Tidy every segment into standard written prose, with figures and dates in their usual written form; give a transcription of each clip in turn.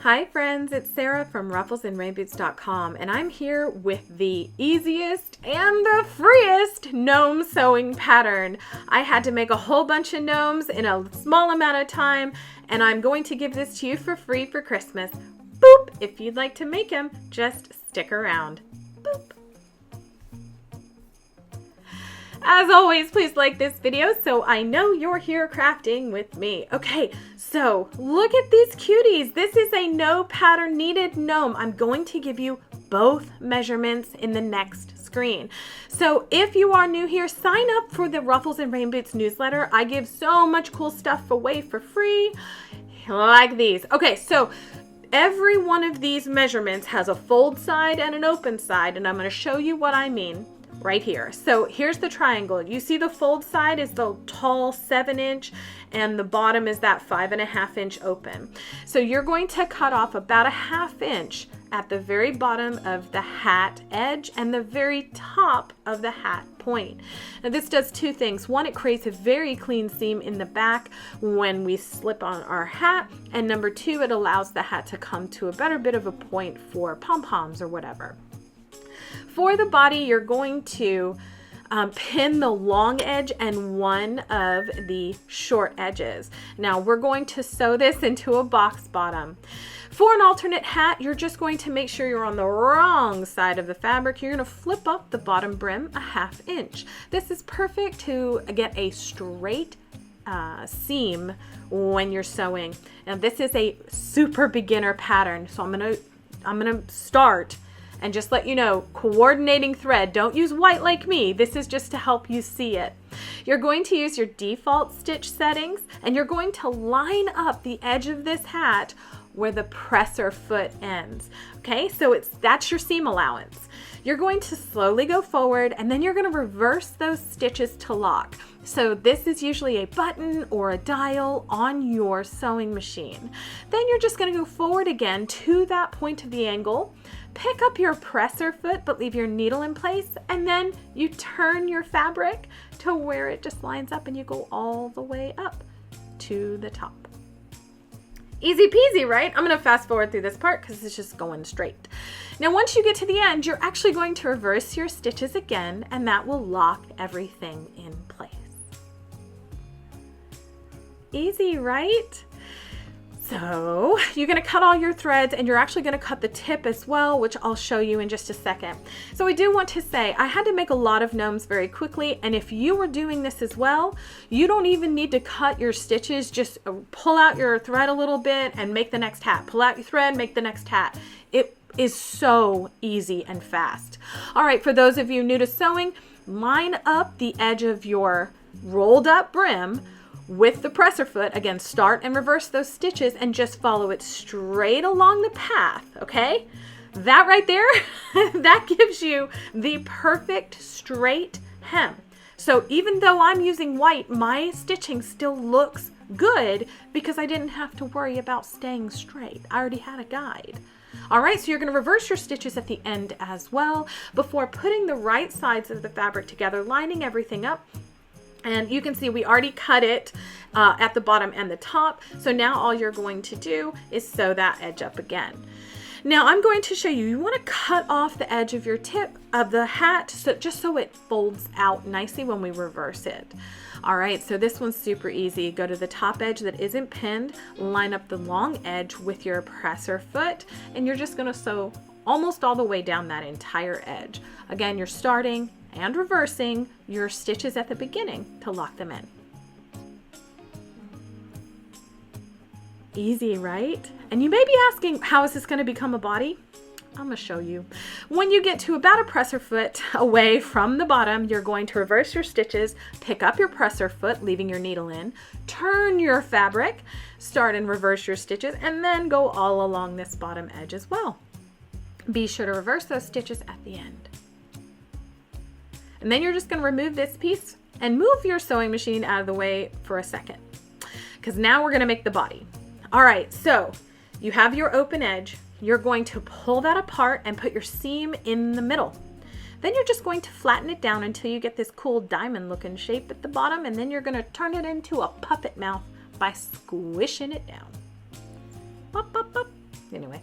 Hi friends, it's Sarah from rufflesandrainboots.com, and I'm here with the easiest and the freest gnome sewing pattern. I had to make a whole bunch of gnomes in a small amount of time, and I'm going to give this to you for free for Christmas. Boop! If you'd like to make them, just stick around. Boop! As always, please like this video so I know you're here crafting with me. Okay, so look at these cuties. This is a no pattern needed gnome. I'm going to give you both measurements in the next screen. So if you are new here, sign up for the Ruffles and Rain Boots newsletter. I give so much cool stuff away for free, like these. Okay, so every one of these measurements has a fold side and an open side, and I'm going to show you what I mean right here. So here's the triangle. You see the fold side is the tall 7-inch and the bottom is that 5.5-inch open. So you're going to cut off about a 1/2 inch at the very bottom of the hat edge and the very top of the hat point. Now this does two things. One, it creates a very clean seam in the back when we slip on our hat, and number two, it allows the hat to come to a better bit of a point for pom-poms or whatever. For the body, you're going to pin the long edge and one of the short edges. Now we're going to sew this into a box bottom. For an alternate hat, you're just going to make sure you're on the wrong side of the fabric. You're going to flip up the bottom brim a 1/2 inch. This is perfect to get a straight seam when you're sewing. Now this is a super beginner pattern, so I'm gonna start and just let you know, coordinating thread. Don't use white like me. This is just to help you see it. You're going to use your default stitch settings, and you're going to line up the edge of this hat where the presser foot ends. Okay, so that's your seam allowance. You're going to slowly go forward, and then you're going to reverse those stitches to lock. So this is usually a button or a dial on your sewing machine. Then you're just going to go forward again to that point of the angle, pick up your presser foot but leave your needle in place, and then you turn your fabric to where it just lines up and you go all the way up to the top. Easy peasy, right? I'm going to fast forward through this part because it's just going straight. Now once you get to the end, you're actually going to reverse your stitches again, and that will lock everything in place. Easy, right? So you're going to cut all your threads, and you're actually going to cut the tip as well, which I'll show you in just a second. So I do want to say I had to make a lot of gnomes very quickly, and if you were doing this as well, you don't even need to cut your stitches. Just pull out your thread a little bit and make the next hat. Pull out your thread, make the next hat. It is so easy and fast. All right, for those of you new to sewing, line up the edge of your rolled up brim with the presser foot. Again, start and reverse those stitches and just follow it straight along the path, okay? That right there, that gives you the perfect straight hem. So even though I'm using white, my stitching still looks good because I didn't have to worry about staying straight. I already had a guide. All right, so you're going to reverse your stitches at the end as well before putting the right sides of the fabric together, lining everything up. And you can see we already cut it at the bottom and the top. So now all you're going to do is sew that edge up again. Now I'm going to show you, you want to cut off the edge of your tip of the hat just so it folds out nicely when we reverse it. All right, so this one's super easy. Go to the top edge that isn't pinned, line up the long edge with your presser foot, and you're just going to sew almost all the way down that entire edge. Again, you're starting and reversing your stitches at the beginning to lock them in. Easy, right? And you may be asking, how is this going to become a body? I'm going to show you. When you get to about a presser foot away from the bottom, you're going to reverse your stitches, pick up your presser foot, leaving your needle in, turn your fabric, start and reverse your stitches, and then go all along this bottom edge as well. Be sure to reverse those stitches at the end. And then you're just going to remove this piece and move your sewing machine out of the way for a second, because now we're going to make the body. All right, so you have your open edge. You're going to pull that apart and put your seam in the middle. Then you're just going to flatten it down until you get this cool diamond looking shape at the bottom, and then you're going to turn it into a puppet mouth by squishing it down. Up, up, up. Anyway.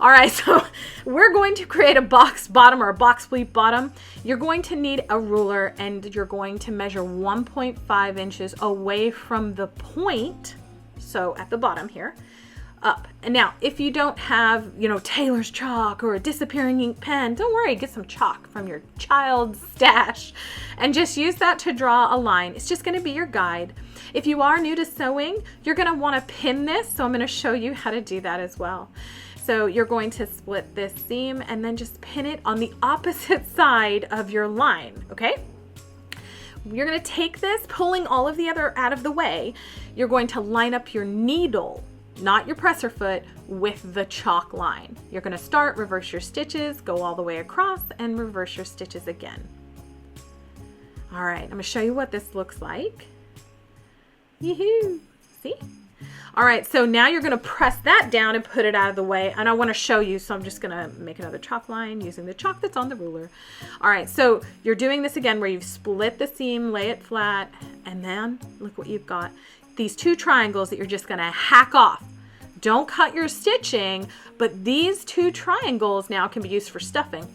All right, so we're going to create a box bottom or a box pleat bottom. You're going to need a ruler and you're going to measure 1.5 inches away from the point. So at the bottom here, up. And now, if you don't have, Taylor's chalk or a disappearing ink pen, don't worry, get some chalk from your child's stash and just use that to draw a line. It's just going to be your guide. If you are new to sewing, you're going to want to pin this, so I'm going to show you how to do that as well. So you're going to split this seam and then just pin it on the opposite side of your line, okay? You're going to take this, pulling all of the other out of the way. You're going to line up your needle, not your presser foot, with the chalk line. You're going to start, reverse your stitches, go all the way across, and reverse your stitches again. All right, I'm going to show you what this looks like. Yoo-hoo! See? All right, so now you're going to press that down and put it out of the way. And I want to show you, so I'm just going to make another chalk line using the chalk that's on the ruler. All right, so you're doing this again where you've split the seam, lay it flat, and then look what you've got. These two triangles that you're just going to hack off. Don't cut your stitching, but these two triangles now can be used for stuffing.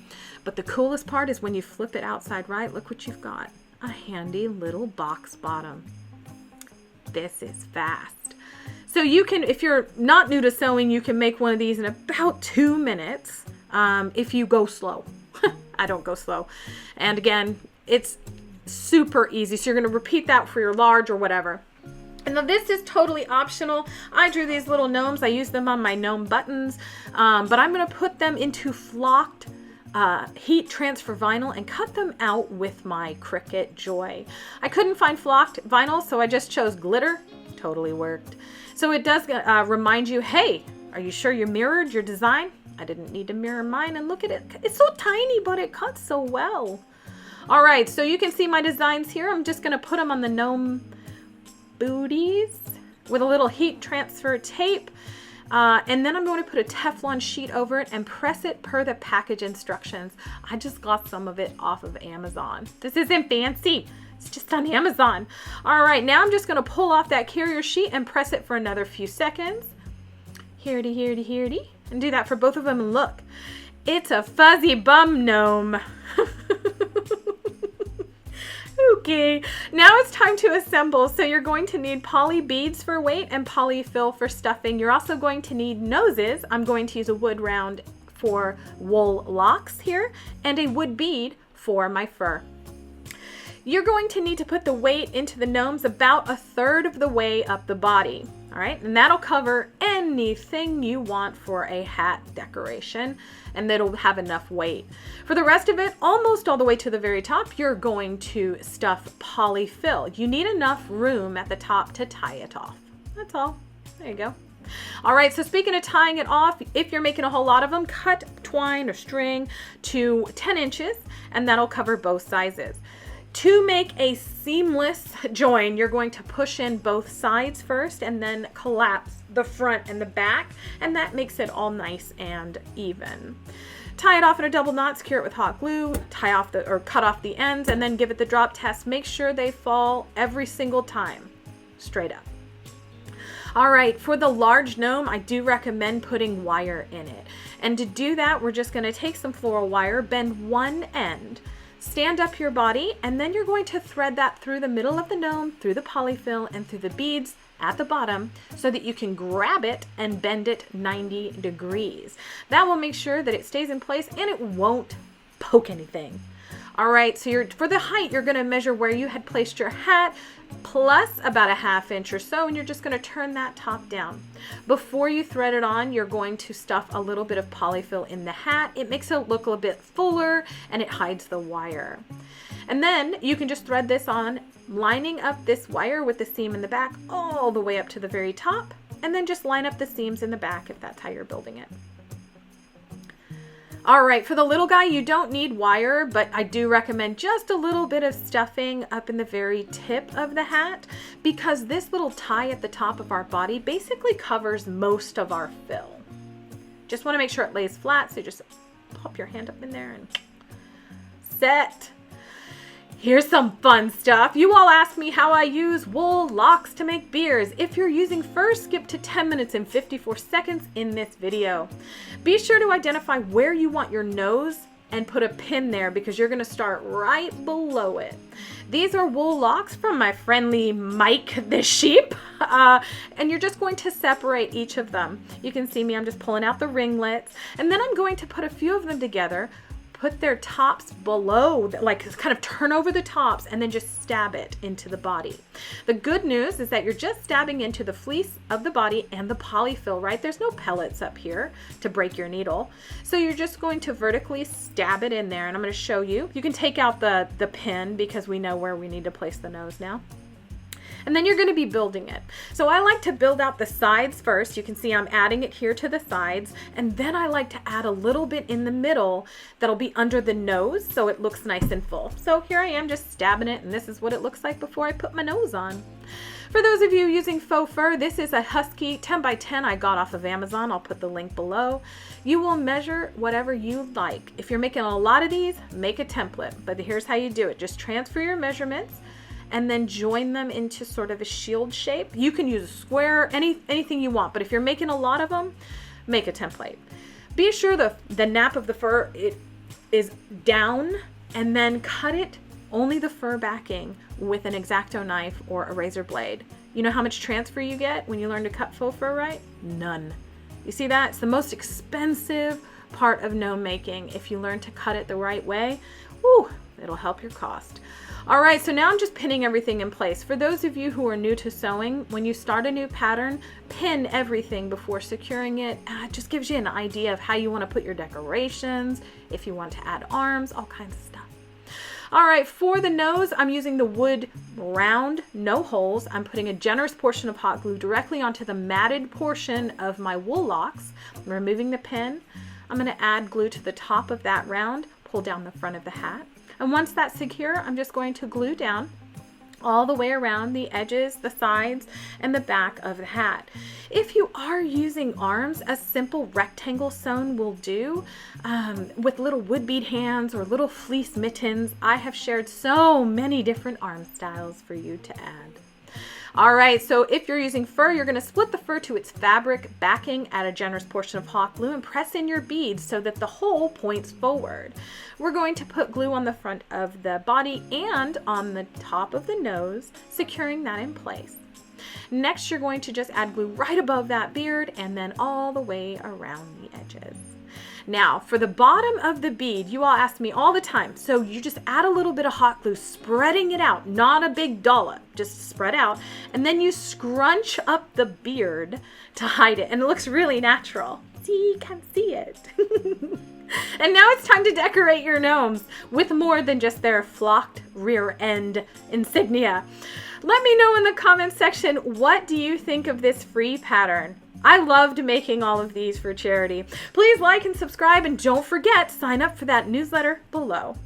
But the coolest part is when you flip it outside right, look what you've got. A handy little box bottom. This is fast. So you can, if you're not new to sewing, you can make one of these in about 2 minutes if you go slow. I don't go slow. And again, it's super easy. So you're going to repeat that for your large or whatever. And now this is totally optional. I drew these little gnomes. I use them on my gnome buttons, but I'm going to put them into flocked heat transfer vinyl and cut them out with my Cricut Joy. I couldn't find flocked vinyl, so I just chose glitter. Totally worked. So it does remind you, hey, are you sure you mirrored your design? I didn't need to mirror mine, and look at it. It's so tiny, but it cuts so well. All right, so you can see my designs here. I'm just going to put them on the gnome booties with a little heat transfer tape. And then I'm going to put a Teflon sheet over it and press it per the package instructions. I just got some of it off of Amazon. This isn't fancy. It's just on Amazon. All right, now I'm just going to pull off that carrier sheet and press it for another few seconds. Here-ty, here-ty, here-ty. And do that for both of them, and look. It's a fuzzy bum gnome. Okay, now it's time to assemble. So you're going to need poly beads for weight and polyfill for stuffing. You're also going to need noses. I'm going to use a wood round for wool locks here and a wood bead for my fur. You're going to need to put the weight into the gnomes about 1/3 of the way up the body. All right, and that'll cover anything you want for a hat decoration, and that'll have enough weight. For the rest of it, almost all the way to the very top, you're going to stuff polyfill. You need enough room at the top to tie it off. That's all. There you go. All right, so speaking of tying it off, if you're making a whole lot of them, cut twine or string to 10 inches, and that'll cover both sizes. To make a seamless join, you're going to push in both sides first and then collapse the front and the back, and that makes it all nice and even. Tie it off in a double knot, secure it with hot glue, tie off or cut off the ends, and then give it the drop test. Make sure they fall every single time, straight up. All right, for the large gnome, I do recommend putting wire in it. And to do that, we're just gonna take some floral wire, bend one end, stand up your body, and then you're going to thread that through the middle of the gnome, through the polyfill, and through the beads at the bottom so that you can grab it and bend it 90 degrees. That will make sure that it stays in place and it won't poke anything. All right, so for the height, you're gonna measure where you had placed your hat plus about 1/2 inch or so, and you're just gonna turn that top down. Before you thread it on, you're going to stuff a little bit of polyfill in the hat. It makes it look a bit fuller and it hides the wire. And then you can just thread this on, lining up this wire with the seam in the back all the way up to the very top, and then just line up the seams in the back if that's how you're building it. All right, for the little guy, you don't need wire, but I do recommend just a little bit of stuffing up in the very tip of the hat because this little tie at the top of our body basically covers most of our fill. Just want to make sure it lays flat, so you just pop your hand up in there and set. Here's some fun stuff. You all asked me how I use wool locks to make beards. If you're using fur, skip to 10 minutes and 54 seconds in this video. Be sure to identify where you want your nose and put a pin there because you're gonna start right below it. These are wool locks from my friendly Mike the sheep, and you're just going to separate each of them. You can see me, I'm just pulling out the ringlets, and then I'm going to put a few of them together, put their tops below, like kind of turn over the tops and then just stab it into the body. The good news is that you're just stabbing into the fleece of the body and the polyfill, right? There's no pellets up here to break your needle. So you're just going to vertically stab it in there, and I'm going to show you. You can take out the pin because we know where we need to place the nose now. And then you're going to be building it. So I like to build out the sides first. You can see I'm adding it here to the sides. And then I like to add a little bit in the middle that'll be under the nose so it looks nice and full. So here I am just stabbing it, and this is what it looks like before I put my nose on. For those of you using faux fur, this is a husky 10 by 10 I got off of Amazon. I'll put the link below. You will measure whatever you like. If you're making a lot of these, make a template. But here's how you do it. Just transfer your measurements and then join them into sort of a shield shape. You can use a square, anything you want, but if you're making a lot of them, make a template. Be sure the nap of the fur is down, and then cut it, only the fur backing, with an X-Acto knife or a razor blade. You know how much transfer you get when you learn to cut faux fur right? None. You see that? It's the most expensive part of gnome making. If you learn to cut it the right way, whew, it'll help your cost. All right, so now I'm just pinning everything in place. For those of you who are new to sewing, when you start a new pattern, pin everything before securing it. It just gives you an idea of how you want to put your decorations, if you want to add arms, all kinds of stuff. All right, for the nose, I'm using the wood round, no holes. I'm putting a generous portion of hot glue directly onto the matted portion of my wool locks. I'm removing the pin. I'm going to add glue to the top of that round, pull down the front of the hat. And once that's secure, I'm just going to glue down all the way around the edges, the sides, and the back of the hat. If you are using arms, a simple rectangle sewn will do. With little wood bead hands or little fleece mittens, I have shared so many different arm styles for you to add. All right, so if you're using fur, you're gonna split the fur to its fabric backing, add a generous portion of hot glue, and press in your beads so that the hole points forward. We're going to put glue on the front of the body and on the top of the nose, securing that in place. Next, you're going to just add glue right above that beard and then all the way around the edges. Now, for the bottom of the bead, you all ask me all the time, so you just add a little bit of hot glue, spreading it out, not a big dollop, just spread out, and then you scrunch up the beard to hide it, and it looks really natural. See, you can see it. And now it's time to decorate your gnomes with more than just their flocked rear end insignia. Let me know in the comments section, what do you think of this free pattern? I loved making all of these for charity. Please like and subscribe, and don't forget, sign up for that newsletter below.